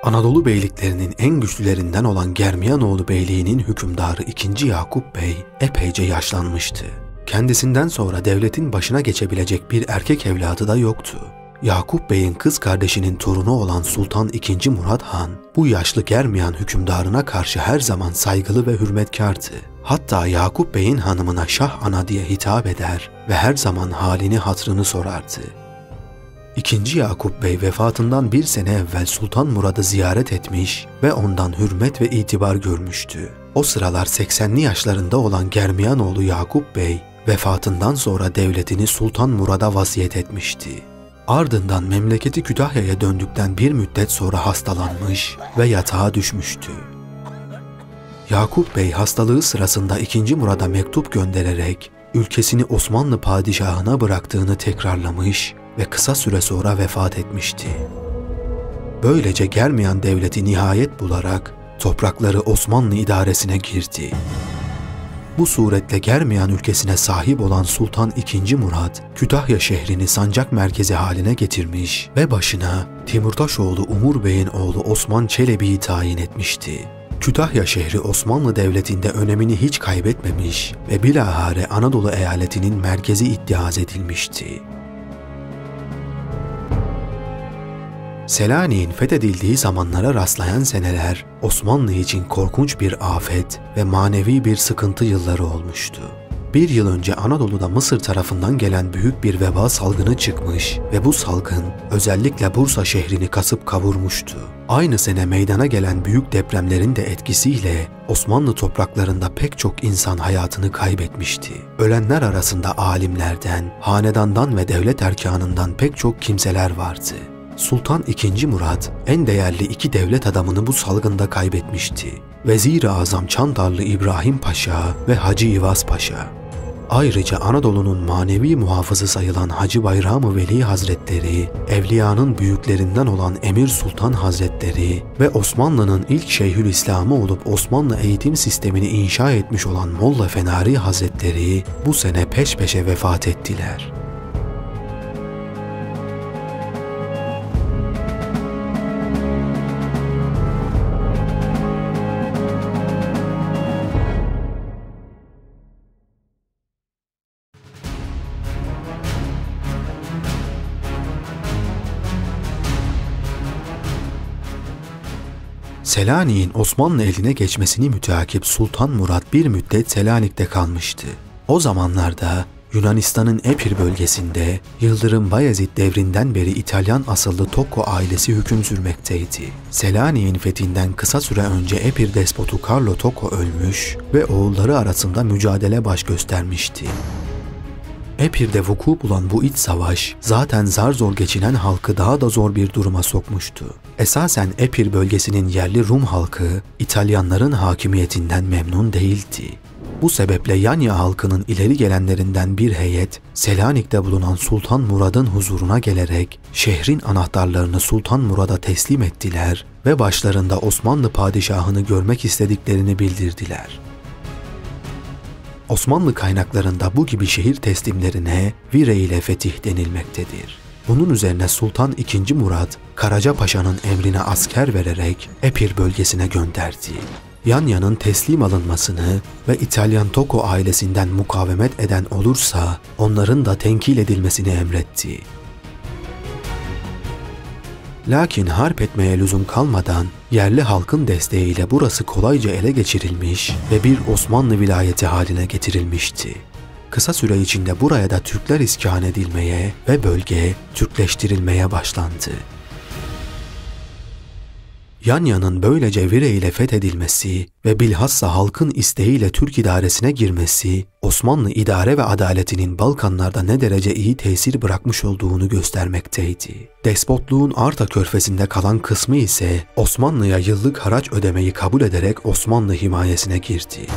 Anadolu beyliklerinin en güçlülerinden olan Germiyanoğlu Beyliği'nin hükümdarı 2. Yakup Bey epeyce yaşlanmıştı. Kendisinden sonra devletin başına geçebilecek bir erkek evladı da yoktu. Yakup Bey'in kız kardeşinin torunu olan Sultan II. Murat Han, bu yaşlı Germiyan hükümdarına karşı her zaman saygılı ve hürmetkardı. Hatta Yakup Bey'in hanımına Şah Ana diye hitap eder ve her zaman halini hatrını sorardı. II. Yakup Bey vefatından bir sene evvel Sultan Murad'ı ziyaret etmiş ve ondan hürmet ve itibar görmüştü. O sıralar 80'li yaşlarında olan Germiyanoğlu Yakup Bey, vefatından sonra devletini Sultan Murad'a vasiyet etmişti. Ardından memleketi Kütahya'ya döndükten bir müddet sonra hastalanmış ve yatağa düşmüştü. Yakup Bey hastalığı sırasında II. Murad'a mektup göndererek ülkesini Osmanlı padişahına bıraktığını tekrarlamış ve kısa süre sonra vefat etmişti. Böylece Germiyan devleti nihayet bularak toprakları Osmanlı idaresine girdi. Bu suretle Germiyan ülkesine sahip olan Sultan II. Murad, Kütahya şehrini sancak merkezi haline getirmiş ve başına Timurtaşoğlu Umur Bey'in oğlu Osman Çelebi'yi tayin etmişti. Kütahya şehri Osmanlı Devleti'nde önemini hiç kaybetmemiş ve bilahare Anadolu eyaletinin merkezi iddiaz edilmişti. Selanik'in fethedildiği zamanlara rastlayan seneler Osmanlı için korkunç bir afet ve manevi bir sıkıntı yılları olmuştu. Bir yıl önce Anadolu'da Mısır tarafından gelen büyük bir veba salgını çıkmış ve bu salgın özellikle Bursa şehrini kasıp kavurmuştu. Aynı sene meydana gelen büyük depremlerin de etkisiyle Osmanlı topraklarında pek çok insan hayatını kaybetmişti. Ölenler arasında alimlerden, hanedandan ve devlet erkanından pek çok kimseler vardı. Sultan II. Murad en değerli iki devlet adamını bu salgında kaybetmişti. Vezir-i Azam Çandarlı İbrahim Paşa ve Hacı İvaz Paşa. Ayrıca Anadolu'nun manevi muhafızı sayılan Hacı Bayram-ı Veli Hazretleri, Evliyanın büyüklerinden olan Emir Sultan Hazretleri ve Osmanlı'nın ilk Şeyhülislam'ı olup Osmanlı eğitim sistemini inşa etmiş olan Molla Fenari Hazretleri bu sene peş peşe vefat ettiler. Selanik'in Osmanlı eline geçmesini müteakip Sultan Murad bir müddet Selanik'te kalmıştı. O zamanlarda Yunanistan'ın Epir bölgesinde Yıldırım Bayezid devrinden beri İtalyan asıllı Tocco ailesi hüküm sürmekteydi. Selanik'in fethinden kısa süre önce Epir despotu Carlo Tocco ölmüş ve oğulları arasında mücadele baş göstermişti. Epir'de vuku bulan bu iç savaş zaten zar zor geçinen halkı daha da zor bir duruma sokmuştu. Esasen Epir bölgesinin yerli Rum halkı İtalyanların hakimiyetinden memnun değildi. Bu sebeple Yanya halkının ileri gelenlerinden bir heyet Selanik'te bulunan Sultan Murad'ın huzuruna gelerek şehrin anahtarlarını Sultan Murad'a teslim ettiler ve başlarında Osmanlı padişahını görmek istediklerini bildirdiler. Osmanlı kaynaklarında bu gibi şehir teslimlerine vire ile fetih denilmektedir. Bunun üzerine Sultan II. Murad, Karaca Paşa'nın emrine asker vererek Epir bölgesine gönderdi. Yanya'nın teslim alınmasını ve İtalyan Tocco ailesinden mukavemet eden olursa onların da tenkil edilmesini emretti. Lakin harp etmeye lüzum kalmadan yerli halkın desteğiyle burası kolayca ele geçirilmiş ve bir Osmanlı vilayeti haline getirilmişti. Kısa süre içinde buraya da Türkler iskan edilmeye ve bölge Türkleştirilmeye başlandı. Yanya'nın böylece vire ile fethedilmesi ve bilhassa halkın isteğiyle Türk idaresine girmesi, Osmanlı idare ve adaletinin Balkanlarda ne derece iyi tesir bırakmış olduğunu göstermekteydi. Despotluğun Arta Körfezi'nde kalan kısmı ise Osmanlı'ya yıllık haraç ödemeyi kabul ederek Osmanlı himayesine girdi.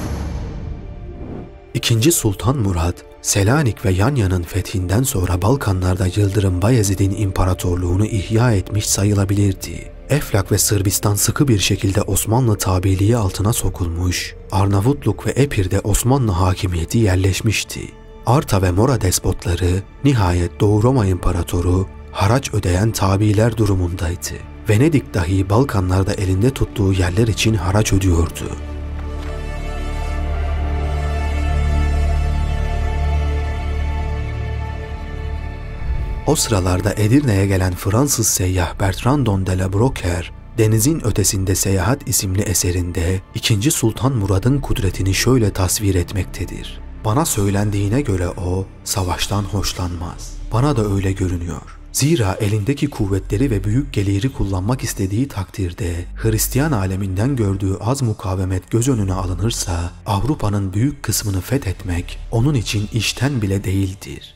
II. Sultan Murad, Selanik ve Yanya'nın fethinden sonra Balkanlarda Yıldırım Bayezid'in imparatorluğunu ihya etmiş sayılabilirdi. Eflak ve Sırbistan sıkı bir şekilde Osmanlı tabiliği altına sokulmuş, Arnavutluk ve Epir'de Osmanlı hakimiyeti yerleşmişti. Arta ve Mora despotları nihayet Doğu Roma İmparatoru haraç ödeyen tabiler durumundaydı Venedik dahi Balkanlarda elinde tuttuğu yerler için haraç ödüyordu. O sıralarda Edirne'ye gelen Fransız seyyah Bertrand de la Brocquer, Denizin Ötesinde Seyahat isimli eserinde 2. Sultan Murad'ın kudretini şöyle tasvir etmektedir. Bana söylendiğine göre o, savaştan hoşlanmaz. Bana da öyle görünüyor. Zira elindeki kuvvetleri ve büyük geliri kullanmak istediği takdirde, Hristiyan aleminden gördüğü az mukavemet göz önüne alınırsa, Avrupa'nın büyük kısmını fethetmek onun için işten bile değildir.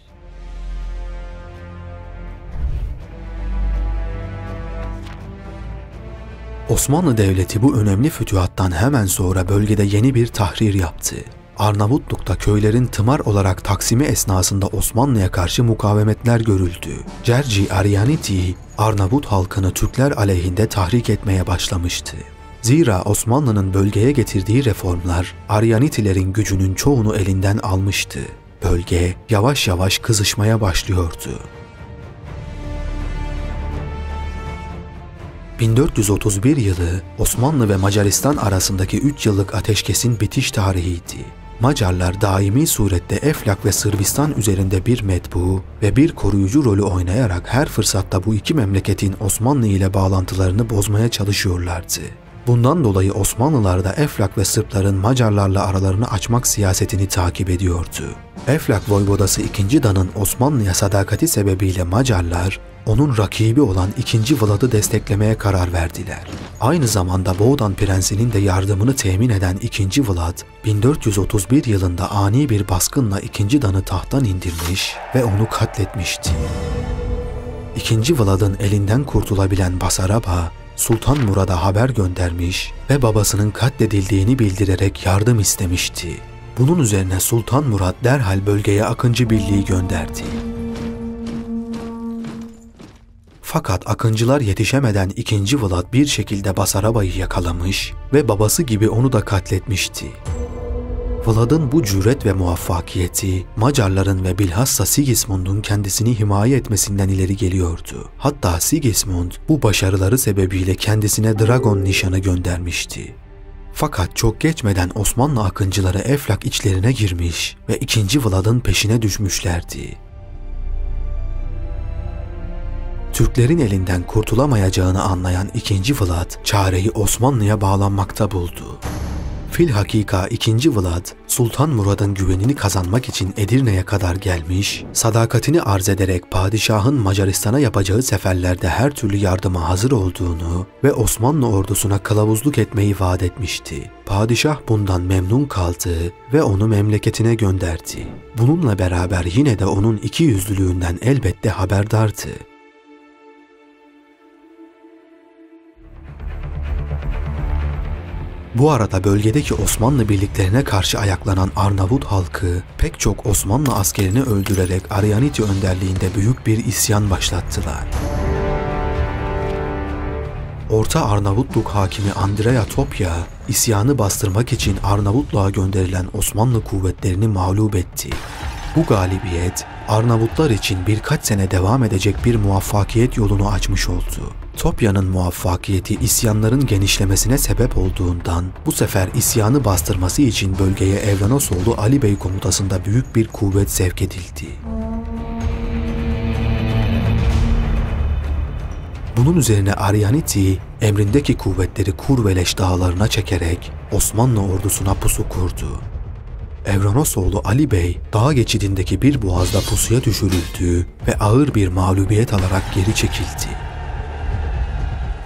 Osmanlı Devleti bu önemli fütühattan hemen sonra bölgede yeni bir tahrir yaptı. Arnavutluk'ta köylerin tımar olarak taksimi esnasında Osmanlı'ya karşı mukavemetler görüldü. Cerci Aryaniti, Arnavut halkını Türkler aleyhinde tahrik etmeye başlamıştı. Zira Osmanlı'nın bölgeye getirdiği reformlar Aryanitilerin gücünün çoğunu elinden almıştı. Bölge yavaş yavaş kızışmaya başlıyordu. 1431 yılı Osmanlı ve Macaristan arasındaki 3 yıllık ateşkesin bitiş tarihiydi. Macarlar daimi surette Eflak ve Sırbistan üzerinde bir metbu ve bir koruyucu rolü oynayarak her fırsatta bu iki memleketin Osmanlı ile bağlantılarını bozmaya çalışıyorlardı. Bundan dolayı Osmanlılar da Eflak ve Sırpların Macarlarla aralarını açmak siyasetini takip ediyordu. Eflak Voyvodası II. Dan'ın Osmanlı'ya sadakati sebebiyle Macarlar, onun rakibi olan II. Vlad'ı desteklemeye karar verdiler. Aynı zamanda Boğdan Prensi'nin de yardımını temin eden II. Vlad, 1431 yılında ani bir baskınla II. Dan'ı tahttan indirmiş ve onu katletmişti. II. Vlad'ın elinden kurtulabilen Basaraba, Sultan Murad'a haber göndermiş ve babasının katledildiğini bildirerek yardım istemişti. Bunun üzerine Sultan Murad derhal bölgeye Akıncı birliği gönderdi. Fakat Akıncılar yetişemeden II. Vlad bir şekilde Basaraba'yı yakalamış ve babası gibi onu da katletmişti. Vlad'ın bu cüret ve muvaffakiyeti Macarların ve bilhassa Sigismund'un kendisini himaye etmesinden ileri geliyordu. Hatta Sigismund bu başarıları sebebiyle kendisine Dragon nişanı göndermişti. Fakat çok geçmeden Osmanlı akıncıları Eflak içlerine girmiş ve II. Vlad'ın peşine düşmüşlerdi. Türklerin elinden kurtulamayacağını anlayan II. Vlad, çareyi Osmanlı'ya bağlanmakta buldu. Filhakika II. Vlad, Sultan Murad'ın güvenini kazanmak için Edirne'ye kadar gelmiş, sadakatini arz ederek padişahın Macaristan'a yapacağı seferlerde her türlü yardıma hazır olduğunu ve Osmanlı ordusuna kılavuzluk etmeyi vaat etmişti. Padişah bundan memnun kaldı ve onu memleketine gönderdi. Bununla beraber yine de onun ikiyüzlülüğünden elbette haberdardı. Bu arada bölgedeki Osmanlı birliklerine karşı ayaklanan Arnavut halkı pek çok Osmanlı askerini öldürerek Aryaniti önderliğinde büyük bir isyan başlattılar. Orta Arnavutluk hakimi Andrea Topya, isyanı bastırmak için Arnavutluğa gönderilen Osmanlı kuvvetlerini mağlup etti. Bu galibiyet, Arnavutlar için birkaç sene devam edecek bir muvaffakiyet yolunu açmış oldu. Topya'nın muvaffakiyeti isyanların genişlemesine sebep olduğundan bu sefer isyanı bastırması için bölgeye Evranosoğlu Ali Bey komutasında büyük bir kuvvet sevk edildi. Bunun üzerine Aryaniti emrindeki kuvvetleri Kurveleş dağlarına çekerek Osmanlı ordusuna pusu kurdu. Evranosoğlu Ali Bey, dağ geçidindeki bir boğazda pusuya düşürüldü ve ağır bir mağlubiyet alarak geri çekildi.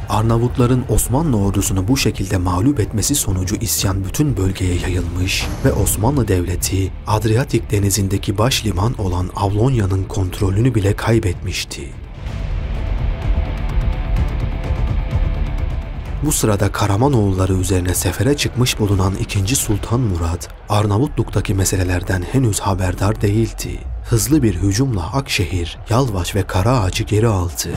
Arnavutların Osmanlı ordusunu bu şekilde mağlup etmesi sonucu isyan bütün bölgeye yayılmış ve Osmanlı Devleti, Adriyatik denizindeki baş liman olan Avlonya'nın kontrolünü bile kaybetmişti. Bu sırada Karamanoğulları üzerine sefere çıkmış bulunan II. Sultan Murad, Arnavutluk'taki meselelerden henüz haberdar değildi. Hızlı bir hücumla Akşehir, Yalvaç ve Karaağaç'ı geri aldı.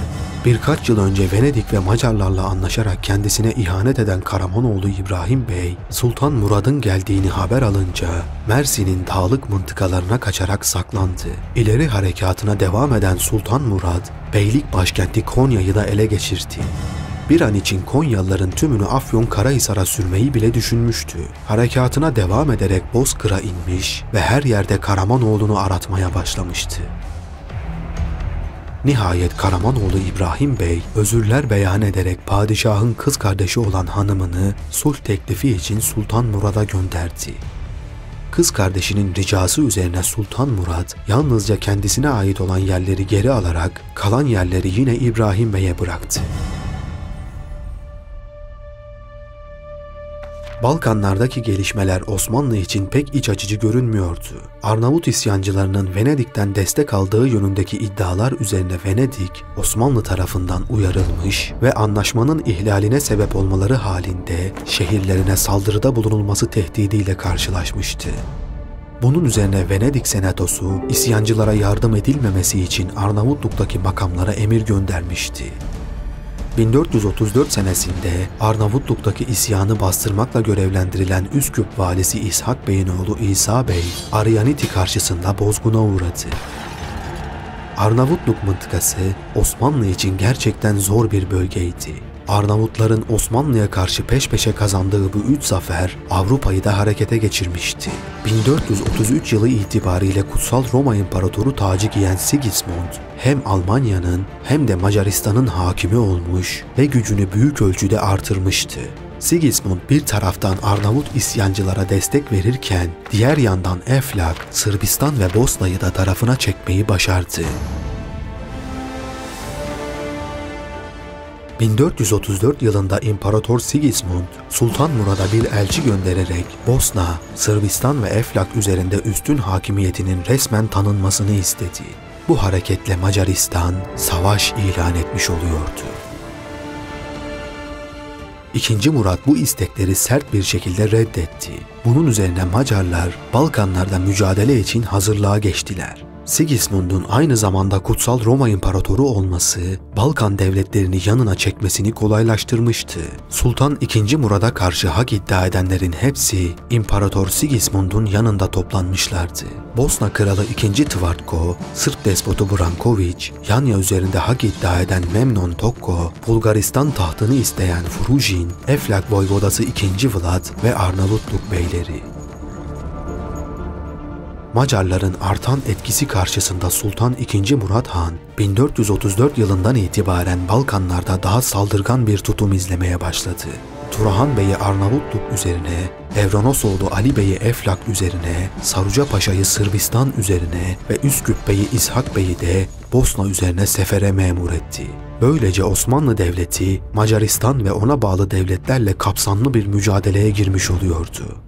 Birkaç yıl önce Venedik ve Macarlarla anlaşarak kendisine ihanet eden Karamanoğlu İbrahim Bey, Sultan Murad'ın geldiğini haber alınca Mersin'in dağlık mıntıkalarına kaçarak saklandı. İleri harekatına devam eden Sultan Murad, beylik başkenti Konya'yı da ele geçirdi. bir an için Konyalıların tümünü Afyonkarahisar'a sürmeyi bile düşünmüştü. Harekatına devam ederek Bozkır'a inmiş ve her yerde Karamanoğlu'nu aratmaya başlamıştı. Nihayet Karamanoğlu İbrahim Bey özürler beyan ederek padişahın kız kardeşi olan hanımını sulh teklifi için Sultan Murad'a gönderdi. Kız kardeşinin ricası üzerine Sultan Murad yalnızca kendisine ait olan yerleri geri alarak kalan yerleri yine İbrahim Bey'e bıraktı. Balkanlardaki gelişmeler Osmanlı için pek iç açıcı görünmüyordu. Arnavut isyancılarının Venedik'ten destek aldığı yönündeki iddialar üzerine Venedik, Osmanlı tarafından uyarılmış ve anlaşmanın ihlaline sebep olmaları halinde şehirlerine saldırıda bulunulması tehdidiyle karşılaşmıştı. Bunun üzerine Venedik Senatosu, isyancılara yardım edilmemesi için Arnavutluk'taki makamlara emir göndermişti. 1434 senesinde Arnavutluk'taki isyanı bastırmakla görevlendirilen Üsküp valisi İshak Bey'in oğlu İsa Bey, Aryaniti karşısında bozguna uğradı. Arnavutluk mıntıkası Osmanlı için gerçekten zor bir bölgeydi. Arnavutların Osmanlı'ya karşı peş peşe kazandığı bu 3 zafer Avrupa'yı da harekete geçirmişti. 1433 yılı itibariyle Kutsal Roma İmparatoru tacı giyen Sigismund hem Almanya'nın hem de Macaristan'ın hakimi olmuş ve gücünü büyük ölçüde artırmıştı. Sigismund bir taraftan Arnavut isyancılara destek verirken diğer yandan Eflak, Sırbistan ve Bosna'yı da tarafına çekmeyi başardı. 1434 yılında İmparator Sigismund, Sultan Murad'a bir elçi göndererek Bosna, Sırbistan ve Eflak üzerinde üstün hakimiyetinin resmen tanınmasını istedi. Bu hareketle Macaristan savaş ilan etmiş oluyordu. II. Murat bu istekleri sert bir şekilde reddetti. Bunun üzerine Macarlar Balkanlarda mücadele için hazırlığa geçtiler. Sigismund'un aynı zamanda Kutsal Roma İmparatoru olması, Balkan devletlerini yanına çekmesini kolaylaştırmıştı. Sultan II. Murad'a karşı hak iddia edenlerin hepsi İmparator Sigismund'un yanında toplanmışlardı. Bosna Kralı II. Tvrtko, Sırp despotu Branković, Yanya üzerinde hak iddia eden Memnon Tokko, Bulgaristan tahtını isteyen Frujin, Eflak Voyvodası II. Vlad ve Arnavutluk beyleri. Macarların artan etkisi karşısında Sultan II. Murat Han, 1434 yılından itibaren Balkanlarda daha saldırgan bir tutum izlemeye başladı. Turahan Bey'i Arnavutluk üzerine, Evronosoğlu Ali Bey'i Eflak üzerine, Saruca Paşa'yı Sırbistan üzerine ve Üsküp Bey'i İshak Bey'i de Bosna üzerine sefere memur etti. Böylece Osmanlı Devleti, Macaristan ve ona bağlı devletlerle kapsamlı bir mücadeleye girmiş oluyordu.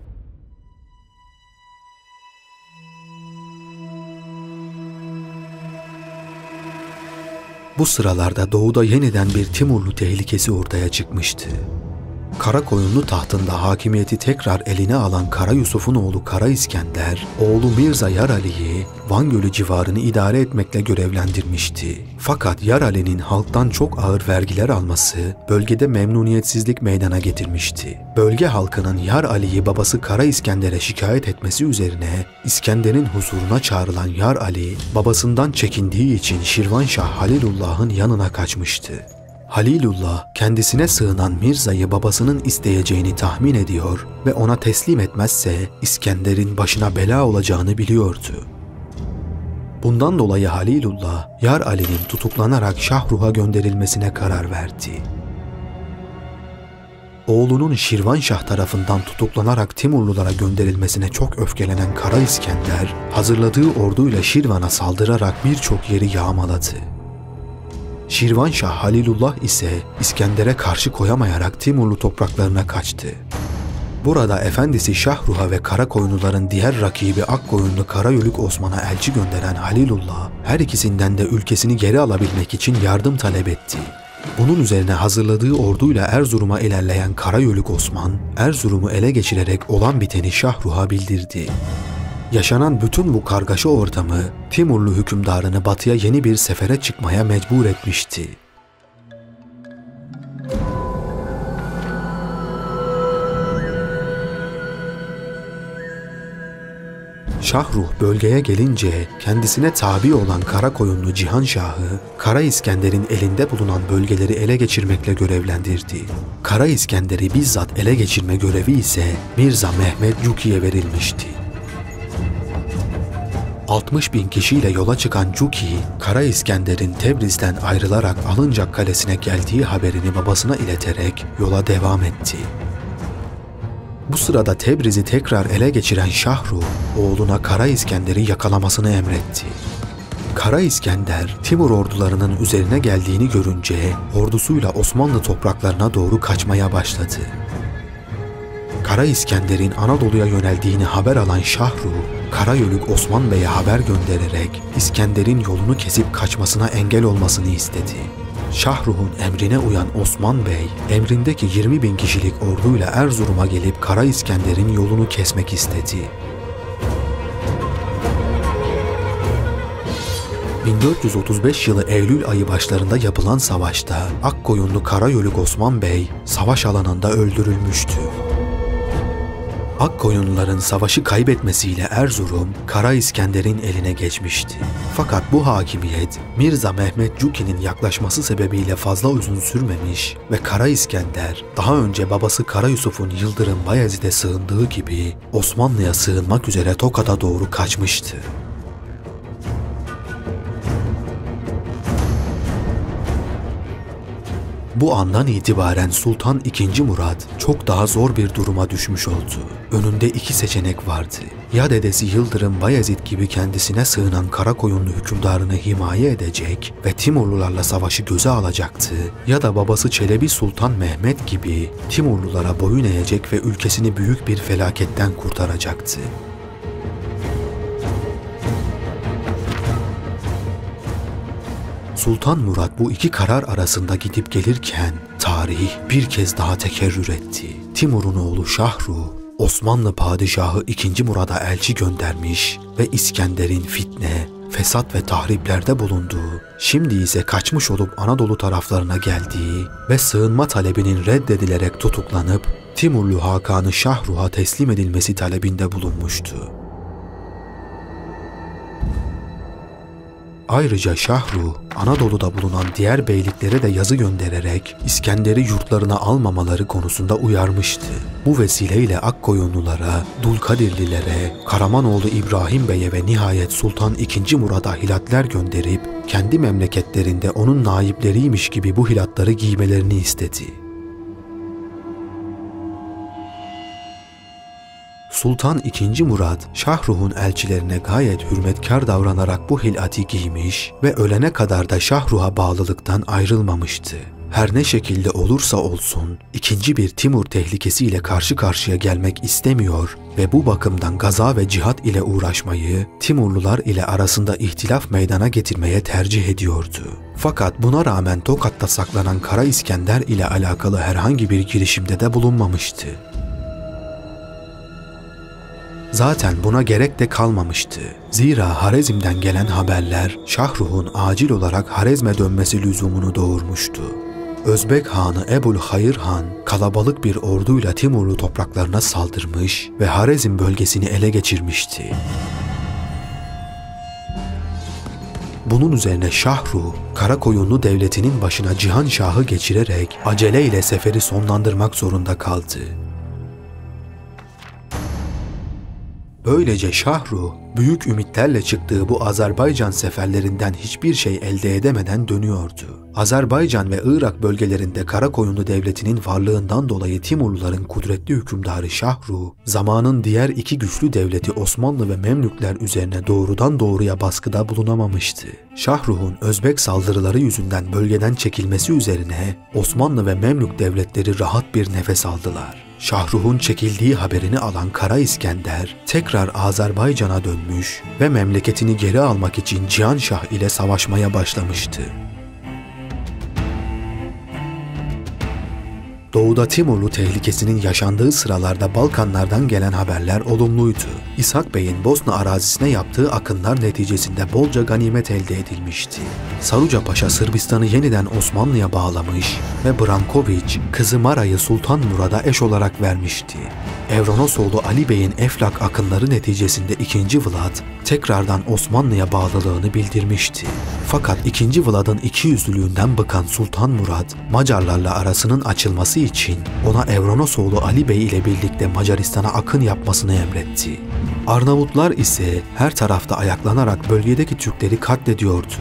Bu sıralarda doğuda yeniden bir Timurlu tehlikesi ortaya çıkmıştı. Karakoyunlu tahtında hakimiyeti tekrar eline alan Kara Yusuf'un oğlu Kara İskender, oğlu Mirza Yar Ali'yi Van Gölü civarını idare etmekle görevlendirmişti. Fakat Yar Ali'nin halktan çok ağır vergiler alması bölgede memnuniyetsizlik meydana getirmişti. Bölge halkının Yar Ali'yi babası Kara İskender'e şikayet etmesi üzerine İskender'in huzuruna çağrılan Yar Ali, babasından çekindiği için Şirvanşah Halilullah'ın yanına kaçmıştı. Halilullah kendisine sığınan Mirza'yı babasının isteyeceğini tahmin ediyor ve ona teslim etmezse İskender'in başına bela olacağını biliyordu. Bundan dolayı Halilullah, Yar Ali'nin tutuklanarak Şahruh'a gönderilmesine karar verdi. Oğlunun Şirvanşah tarafından tutuklanarak Timurlulara gönderilmesine çok öfkelenen Kara İskender, hazırladığı orduyla Şirvan'a saldırarak birçok yeri yağmaladı. Şirvanşah Halilullah ise İskender'e karşı koyamayarak Timurlu topraklarına kaçtı. Burada efendisi Şahruh'a ve Karakoyunluların diğer rakibi Akkoyunlu Karayoluk Osman'a elçi gönderen Halilullah, her ikisinden de ülkesini geri alabilmek için yardım talep etti. Bunun üzerine hazırladığı orduyla Erzurum'a ilerleyen Karayoluk Osman, Erzurum'u ele geçirerek olan biteni Şahruh'a bildirdi. Yaşanan bütün bu kargaşa ortamı Timurlu hükümdarını batıya yeni bir sefere çıkmaya mecbur etmişti. Şahruh bölgeye gelince kendisine tabi olan Karakoyunlu Cihanşah'ı Kara İskender'in elinde bulunan bölgeleri ele geçirmekle görevlendirdi. Kara İskender'i bizzat ele geçirme görevi ise Mirza Mehmet Cuki'ye verilmişti. 60.000 kişiyle yola çıkan Cuki, Kara İskender'in Tebriz'den ayrılarak Alıncak Kalesi'ne geldiği haberini babasına ileterek yola devam etti. Bu sırada Tebriz'i tekrar ele geçiren Şahruh, oğluna Kara İskender'i yakalamasını emretti. Kara İskender, Timur ordularının üzerine geldiğini görünce ordusuyla Osmanlı topraklarına doğru kaçmaya başladı. Kara İskender'in Anadolu'ya yöneldiğini haber alan Şahruh, Karayoluk Osman Bey'e haber göndererek İskender'in yolunu kesip kaçmasına engel olmasını istedi. Şahruh'un emrine uyan Osman Bey, emrindeki 20.000 kişilik orduyla Erzurum'a gelip Kara İskender'in yolunu kesmek istedi. 1435 yılı Eylül ayı başlarında yapılan savaşta Akkoyunlu Karayoluk Osman Bey savaş alanında öldürülmüştü. Akkoyunluların savaşı kaybetmesiyle Erzurum, Kara İskender'in eline geçmişti. Fakat bu hakimiyet Mirza Mehmet Cuki'nin yaklaşması sebebiyle fazla uzun sürmemiş ve Kara İskender, daha önce babası Kara Yusuf'un Yıldırım Bayezid'e sığındığı gibi Osmanlı'ya sığınmak üzere Tokat'a doğru kaçmıştı. Bu andan itibaren Sultan II. Murat çok daha zor bir duruma düşmüş oldu. Önünde iki seçenek vardı. Ya dedesi Yıldırım Bayezid gibi kendisine sığınan Karakoyunlu hükümdarını himaye edecek ve Timurlularla savaşı göze alacaktı, ya da babası Çelebi Sultan Mehmet gibi Timurlulara boyun eğecek ve ülkesini büyük bir felaketten kurtaracaktı. Sultan Murat bu iki karar arasında gidip gelirken tarih bir kez daha tekerrür etti. Timur'un oğlu Şahruh, Osmanlı Padişahı II. Murad'a elçi göndermiş ve İskender'in fitne, fesat ve tahriplerde bulunduğu, şimdi ise kaçmış olup Anadolu taraflarına geldiği ve sığınma talebinin reddedilerek tutuklanıp Timurlu Hakan'ı Şahruh'a teslim edilmesi talebinde bulunmuştu. Ayrıca Şahruh, Anadolu'da bulunan diğer beyliklere de yazı göndererek İskender'i yurtlarına almamaları konusunda uyarmıştı. Bu vesileyle Akkoyunlulara, Dulkadirlilere, Karamanoğlu İbrahim Bey'e ve nihayet Sultan II. Murad'a hilatler gönderip kendi memleketlerinde onun naipleriymiş gibi bu hilatları giymelerini istedi. Sultan II. Murad, Şahruh'un elçilerine gayet hürmetkar davranarak bu hilati giymiş ve ölene kadar da Şahruh'a bağlılıktan ayrılmamıştı. Her ne şekilde olursa olsun ikinci bir Timur tehlikesiyle karşı karşıya gelmek istemiyor ve bu bakımdan gaza ve cihat ile uğraşmayı Timurlular ile arasında ihtilaf meydana getirmeye tercih ediyordu. Fakat buna rağmen Tokat'ta saklanan Kara İskender ile alakalı herhangi bir girişimde de bulunmamıştı. Zaten buna gerek de kalmamıştı. Zira Harezm'den gelen haberler Şahruh'un acil olarak Harezm'e dönmesi lüzumunu doğurmuştu. Özbek Hanı Ebul Hayır Han kalabalık bir orduyla Timurlu topraklarına saldırmış ve Harezm bölgesini ele geçirmişti. Bunun üzerine Şahruh, Karakoyunlu devletinin başına Cihanşah'ı geçirerek aceleyle seferi sonlandırmak zorunda kaldı. Böylece Şahruh, büyük ümitlerle çıktığı bu Azerbaycan seferlerinden hiçbir şey elde edemeden dönüyordu. Azerbaycan ve Irak bölgelerinde Karakoyunlu devletinin varlığından dolayı Timurluların kudretli hükümdarı Şahruh, zamanın diğer iki güçlü devleti Osmanlı ve Memlükler üzerine doğrudan doğruya baskıda bulunamamıştı. Şahruh'un Özbek saldırıları yüzünden bölgeden çekilmesi üzerine Osmanlı ve Memlük devletleri rahat bir nefes aldılar. Şahruh'un çekildiği haberini alan Kara İskender tekrar Azerbaycan'a dönmüş ve memleketini geri almak için Cihanşah ile savaşmaya başlamıştı. Doğuda Timurlu tehlikesinin yaşandığı sıralarda Balkanlardan gelen haberler olumluydu. İshak Bey'in Bosna arazisine yaptığı akınlar neticesinde bolca ganimet elde edilmişti. Saruca Paşa Sırbistan'ı yeniden Osmanlı'ya bağlamış ve Branković, kızı Mara'yı Sultan Murad'a eş olarak vermişti. Evronosoğlu Ali Bey'in Eflak akınları neticesinde 2. Vlad tekrardan Osmanlı'ya bağlılığını bildirmişti. Fakat 2. Vlad'ın ikiyüzlülüğünden bıkan Sultan Murad, Macarlarla arasının açılması için ona Evronosoğlu Ali Bey ile birlikte Macaristan'a akın yapmasını emretti. Arnavutlar ise her tarafta ayaklanarak bölgedeki Türkleri katlediyordu.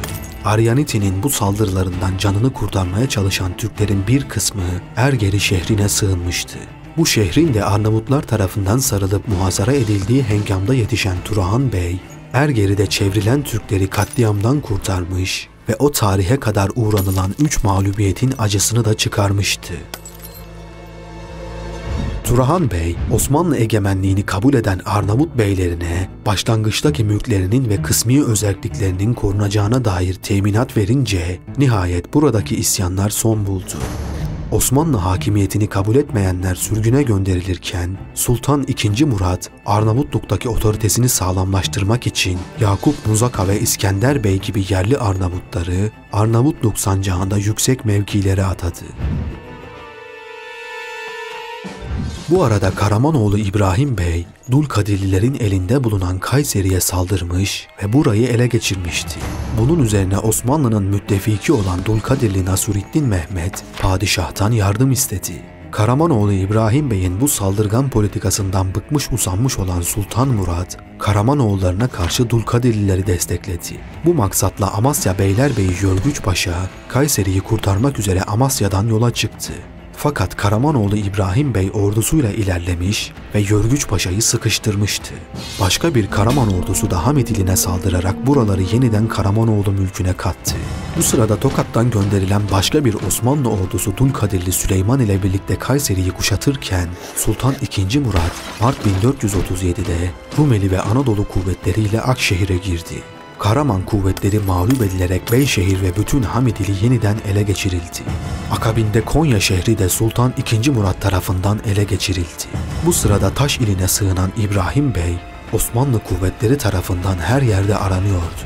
Aryaniti'nin bu saldırılarından canını kurtarmaya çalışan Türklerin bir kısmı Ergeri şehrine sığınmıştı. Bu şehrin de Arnavutlar tarafından sarılıp muhasara edildiği hengamda yetişen Turahan Bey, Ergeri'de çevrilen Türkleri katliamdan kurtarmış ve o tarihe kadar uğranılan 3 mağlubiyetin acısını da çıkarmıştı. Turahan Bey, Osmanlı egemenliğini kabul eden Arnavut beylerine başlangıçtaki mülklerinin ve kısmi özelliklerinin korunacağına dair teminat verince nihayet buradaki isyanlar son buldu. Osmanlı hakimiyetini kabul etmeyenler sürgüne gönderilirken Sultan II. Murat, Arnavutluk'taki otoritesini sağlamlaştırmak için Yakup Muzaka ve İskender Bey gibi yerli Arnavutları Arnavutluk sancağında yüksek mevkilere atadı. Bu arada Karamanoğlu İbrahim Bey, Dulkadirlilerin elinde bulunan Kayseri'ye saldırmış ve burayı ele geçirmişti. Bunun üzerine Osmanlı'nın müttefiki olan Dulkadirli Nasuriddin Mehmet, padişahtan yardım istedi. Karamanoğlu İbrahim Bey'in bu saldırgan politikasından bıkmış usanmış olan Sultan Murat, Karamanoğullarına karşı Dulkadirlileri destekledi. Bu maksatla Amasya Beylerbeyi Yörgüç Paşa, Kayseri'yi kurtarmak üzere Amasya'dan yola çıktı. Fakat Karamanoğlu İbrahim Bey ordusuyla ilerlemiş ve Yörgüç Paşa'yı sıkıştırmıştı. Başka bir Karaman ordusu da Hamediline saldırarak buraları yeniden Karamanoğlu mülküne kattı. Bu sırada Tokat'tan gönderilen başka bir Osmanlı ordusu Dulkadirli Süleyman ile birlikte Kayseri'yi kuşatırken Sultan II. Murat Mart 1437'de Rumeli ve Anadolu kuvvetleriyle Akşehir'e girdi. Karaman kuvvetleri mağlup edilerek Beyşehir ve bütün Hamidili yeniden ele geçirildi. Akabinde Konya şehri de Sultan II. Murat tarafından ele geçirildi. Bu sırada Taş iline sığınan İbrahim Bey, Osmanlı kuvvetleri tarafından her yerde aranıyordu.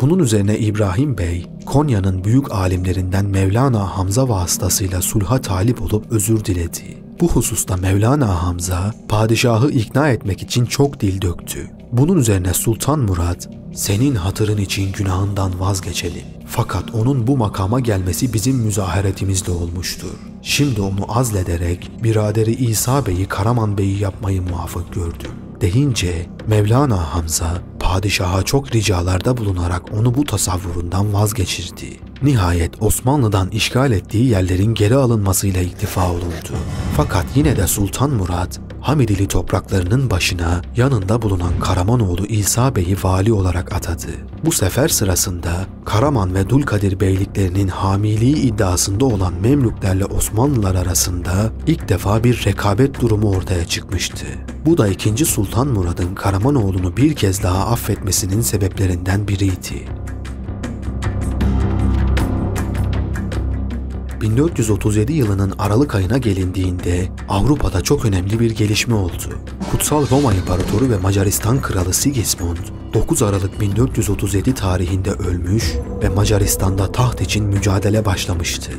Bunun üzerine İbrahim Bey, Konya'nın büyük alimlerinden Mevlana Hamza vasıtasıyla sulha talip olup özür diledi. Bu hususta Mevlana Hamza, padişahı ikna etmek için çok dil döktü. Bunun üzerine Sultan Murat, "Senin hatırın için günahından vazgeçelim. Fakat onun bu makama gelmesi bizim müzaheretimizle olmuştur. Şimdi onu azlederek biraderi İsa Bey'i Karaman Bey'i yapmayı muvafık gördüm." deyince Mevlana Hamza, padişaha çok ricalarda bulunarak onu bu tasavvurundan vazgeçirdi. Nihayet Osmanlı'dan işgal ettiği yerlerin geri alınmasıyla iktifa olundu. Fakat yine de Sultan Murat, Hamidili topraklarının başına yanında bulunan Karamanoğlu İsa Bey'i vali olarak atadı. Bu sefer sırasında Karaman ve Dulkadir beyliklerinin hamiliği iddiasında olan Memlüklerle Osmanlılar arasında ilk defa bir rekabet durumu ortaya çıkmıştı. Bu da II. Sultan Murad'ın Karamanoğlu'nu bir kez daha affetmesinin sebeplerinden biriydi. 1437 yılının Aralık ayına gelindiğinde Avrupa'da çok önemli bir gelişme oldu. Kutsal Roma İmparatoru ve Macaristan Kralı Sigismund 9 Aralık 1437 tarihinde ölmüş ve Macaristan'da taht için mücadele başlamıştı.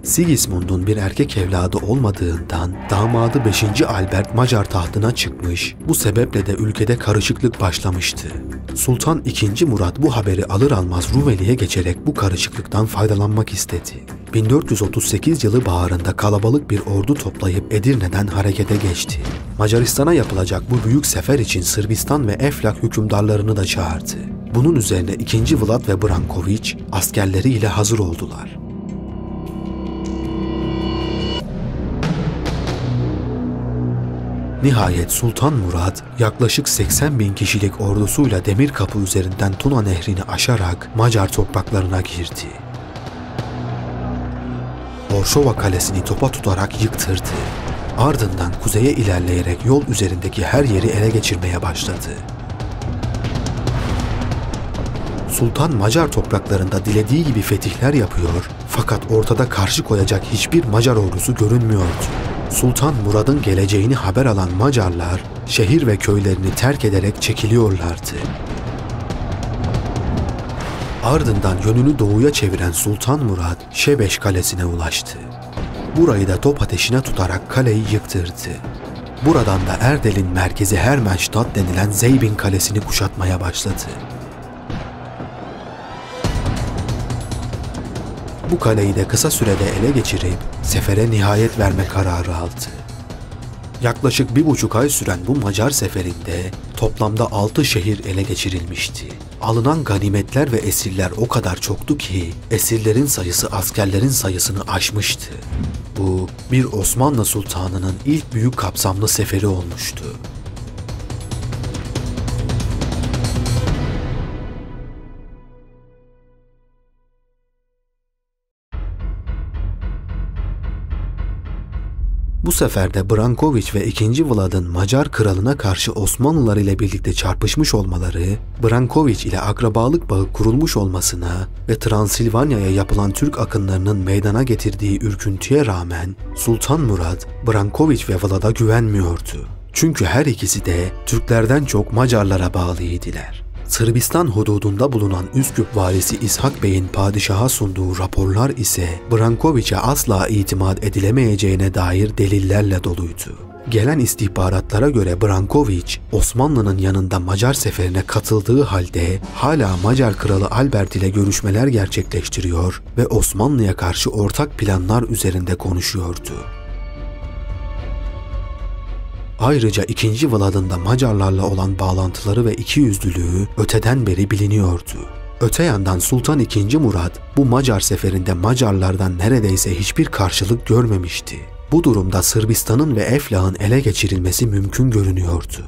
Sigismund'un bir erkek evladı olmadığından damadı 5. Albert Macar tahtına çıkmış, bu sebeple de ülkede karışıklık başlamıştı. Sultan II. Murat bu haberi alır almaz Rumeli'ye geçerek bu karışıklıktan faydalanmak istedi. 1438 yılı baharında kalabalık bir ordu toplayıp Edirne'den harekete geçti. Macaristan'a yapılacak bu büyük sefer için Sırbistan ve Eflak hükümdarlarını da çağırdı. Bunun üzerine II. Vlad ve Branković askerleriyle hazır oldular. Nihayet Sultan Murat yaklaşık 80.000 kişilik ordusuyla Demirkapı üzerinden Tuna Nehri'ni aşarak Macar topraklarına girdi. Orşova Kalesi'ni topa tutarak yıktırdı. Ardından kuzeye ilerleyerek yol üzerindeki her yeri ele geçirmeye başladı. Sultan Macar topraklarında dilediği gibi fetihler yapıyor fakat ortada karşı koyacak hiçbir Macar ordusu görünmüyordu. Sultan Murad'ın geleceğini haber alan Macarlar şehir ve köylerini terk ederek çekiliyorlardı. Ardından yönünü doğuya çeviren Sultan Murad Şebeş Kalesi'ne ulaştı. Burayı da top ateşine tutarak kaleyi yıktırdı. Buradan da Erdel'in merkezi Hermannstadt denilen Zeybin kalesini kuşatmaya başladı. Bu kaleyi de kısa sürede ele geçirip sefere nihayet verme kararı aldı. Yaklaşık 1,5 ay süren bu Macar seferinde toplamda 6 şehir ele geçirilmişti. Alınan ganimetler ve esirler o kadar çoktu ki esirlerin sayısı askerlerin sayısını aşmıştı. Bu bir Osmanlı Sultanı'nın ilk büyük kapsamlı seferi olmuştu. Bu seferde Branković ve 2. Vlad'ın Macar kralına karşı Osmanlılar ile birlikte çarpışmış olmaları, Branković ile akrabalık bağı kurulmuş olmasına ve Transilvanya'ya yapılan Türk akınlarının meydana getirdiği ürküntüye rağmen Sultan Murad, Branković ve Vlad'a güvenmiyordu. Çünkü her ikisi de Türklerden çok Macarlara bağlıydılar. Sırbistan hududunda bulunan Üsküp valisi İshak Bey'in padişaha sunduğu raporlar ise Branković'e asla itimat edilemeyeceğine dair delillerle doluydu. Gelen istihbaratlara göre Branković, Osmanlı'nın yanında Macar seferine katıldığı halde hala Macar kralı Albert ile görüşmeler gerçekleştiriyor ve Osmanlı'ya karşı ortak planlar üzerinde konuşuyordu. Ayrıca 2. Vlad'ın da Macarlarla olan bağlantıları ve ikiyüzlülüğü öteden beri biliniyordu. Öte yandan Sultan II. Murad bu Macar seferinde Macarlardan neredeyse hiçbir karşılık görmemişti. Bu durumda Sırbistan'ın ve Eflak'ın ele geçirilmesi mümkün görünüyordu.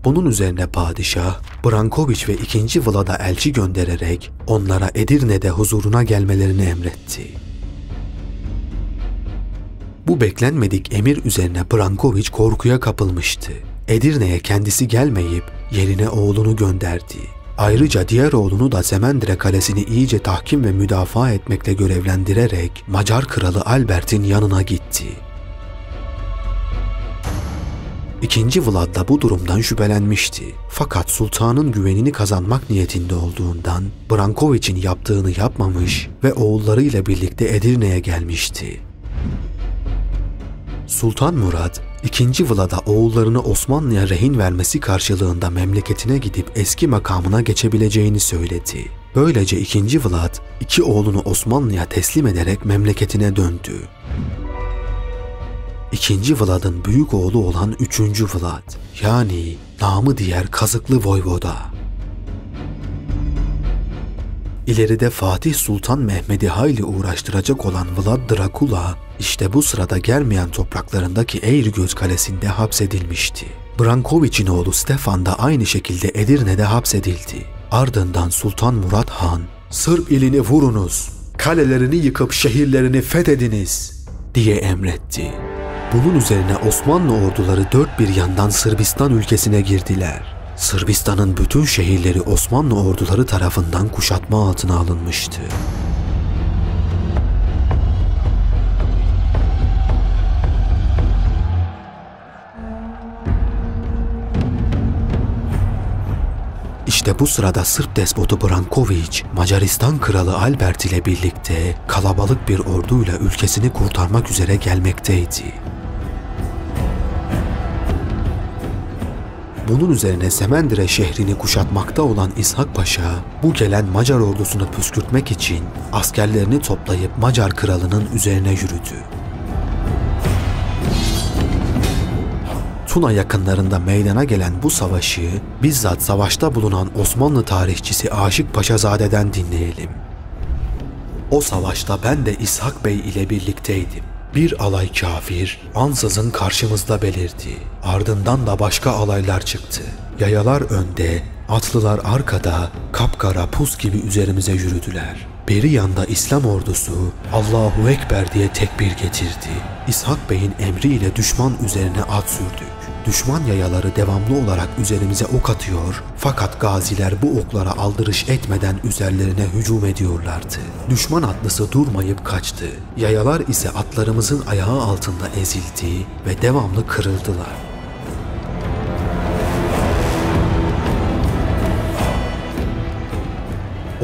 Bunun üzerine padişah, Branković ve 2. Vlad'a elçi göndererek onlara Edirne'de huzuruna gelmelerini emretti. Bu beklenmedik emir üzerine Branković korkuya kapılmıştı. Edirne'ye kendisi gelmeyip yerine oğlunu gönderdi. Ayrıca diğer oğlunu da Semendre Kalesi'ni iyice tahkim ve müdafaa etmekle görevlendirerek Macar kralı Albert'in yanına gitti. 2. Vlad da bu durumdan şüphelenmişti. Fakat sultanın güvenini kazanmak niyetinde olduğundan Branković'in yaptığını yapmamış ve oğullarıyla birlikte Edirne'ye gelmişti. Sultan Murad, 2. Vlad'a oğullarını Osmanlı'ya rehin vermesi karşılığında memleketine gidip eski makamına geçebileceğini söyledi. Böylece 2. Vlad, 2 oğlunu Osmanlı'ya teslim ederek memleketine döndü. 2. Vlad'ın büyük oğlu olan 3. Vlad, yani namı diğer Kazıklı Voyvoda. İleride Fatih Sultan Mehmed'i hayli uğraştıracak olan Vlad Drakula, işte bu sırada Germiyan topraklarındaki Eğrigöz Kalesi'nde hapsedilmişti. Branković'in oğlu Stefan da aynı şekilde Edirne'de hapsedildi. Ardından Sultan Murad Han, "Sırp ilini vurunuz, kalelerini yıkıp şehirlerini fethediniz" diye emretti. Bunun üzerine Osmanlı orduları dört bir yandan Sırbistan ülkesine girdiler. Sırbistan'ın bütün şehirleri Osmanlı orduları tarafından kuşatma altına alınmıştı. İşte bu sırada Sırp despotu Branković, Macaristan kralı Albert ile birlikte kalabalık bir orduyla ülkesini kurtarmak üzere gelmekteydi. Bunun üzerine Semendre şehrini kuşatmakta olan İshak Paşa, bu gelen Macar ordusunu püskürtmek için askerlerini toplayıp Macar kralının üzerine yürüdü. Tuna yakınlarında meydana gelen bu savaşı bizzat savaşta bulunan Osmanlı tarihçisi Aşık Paşazade'den dinleyelim. "O savaşta ben de İshak Bey ile birlikteydim. Bir alay kafir ansızın karşımızda belirdi. Ardından da başka alaylar çıktı. Yayalar önde, atlılar arkada, kapkara pus gibi üzerimize yürüdüler. Beri yanda İslam ordusu Allahu Ekber diye tekbir getirdi. İshak Bey'in emriyle düşman üzerine at sürdük. Düşman yayaları devamlı olarak üzerimize ok atıyor fakat gaziler bu oklara aldırış etmeden üzerlerine hücum ediyorlardı. Düşman atlısı durmayıp kaçtı. Yayalar ise atlarımızın ayağı altında ezildi ve devamlı kırıldılar.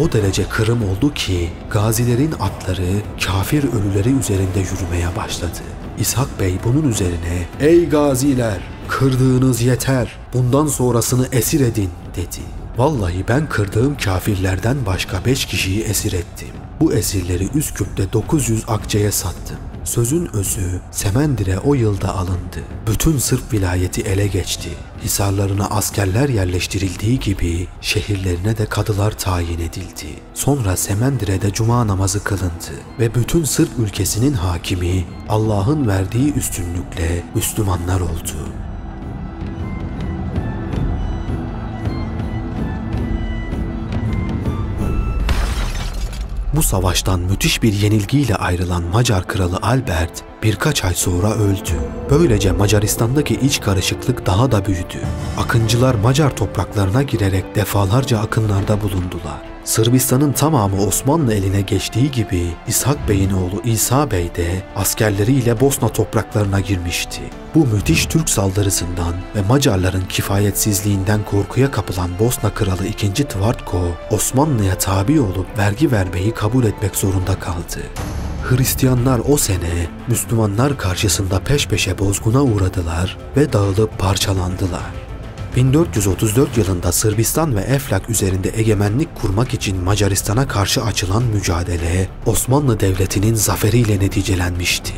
O derece kırım oldu ki gazilerin atları kafir ölüleri üzerinde yürümeye başladı. İshak Bey bunun üzerine "Ey gaziler, kırdığınız yeter, bundan sonrasını esir edin" dedi. Vallahi ben kırdığım kafirlerden başka 5 kişiyi esir ettim. Bu esirleri Üsküp'te 900 akçeye sattım. Sözün özü, Semendire o yılda alındı. Bütün Sırp vilayeti ele geçti. Hisarlarına askerler yerleştirildiği gibi şehirlerine de kadılar tayin edildi. Sonra Semendire'de cuma namazı kılındı ve bütün Sırp ülkesinin hakimi Allah'ın verdiği üstünlükle Müslümanlar oldu. Bu savaştan müthiş bir yenilgiyle ayrılan Macar kralı Albert birkaç ay sonra öldü. Böylece Macaristan'daki iç karışıklık daha da büyüdü. Akıncılar Macar topraklarına girerek defalarca akınlarda bulundular. Sırbistan'ın tamamı Osmanlı eline geçtiği gibi İshak Bey'in oğlu İsa Bey de askerleriyle Bosna topraklarına girmişti. Bu müthiş Türk saldırısından ve Macarların kifayetsizliğinden korkuya kapılan Bosna kralı 2. Tvrtko, Osmanlı'ya tabi olup vergi vermeyi kabul etmek zorunda kaldı. Hristiyanlar o sene Müslümanlar karşısında peş peşe bozguna uğradılar ve dağılıp parçalandılar. 1434 yılında Sırbistan ve Eflak üzerinde egemenlik kurmak için Macaristan'a karşı açılan mücadele Osmanlı Devleti'nin zaferiyle neticelenmişti.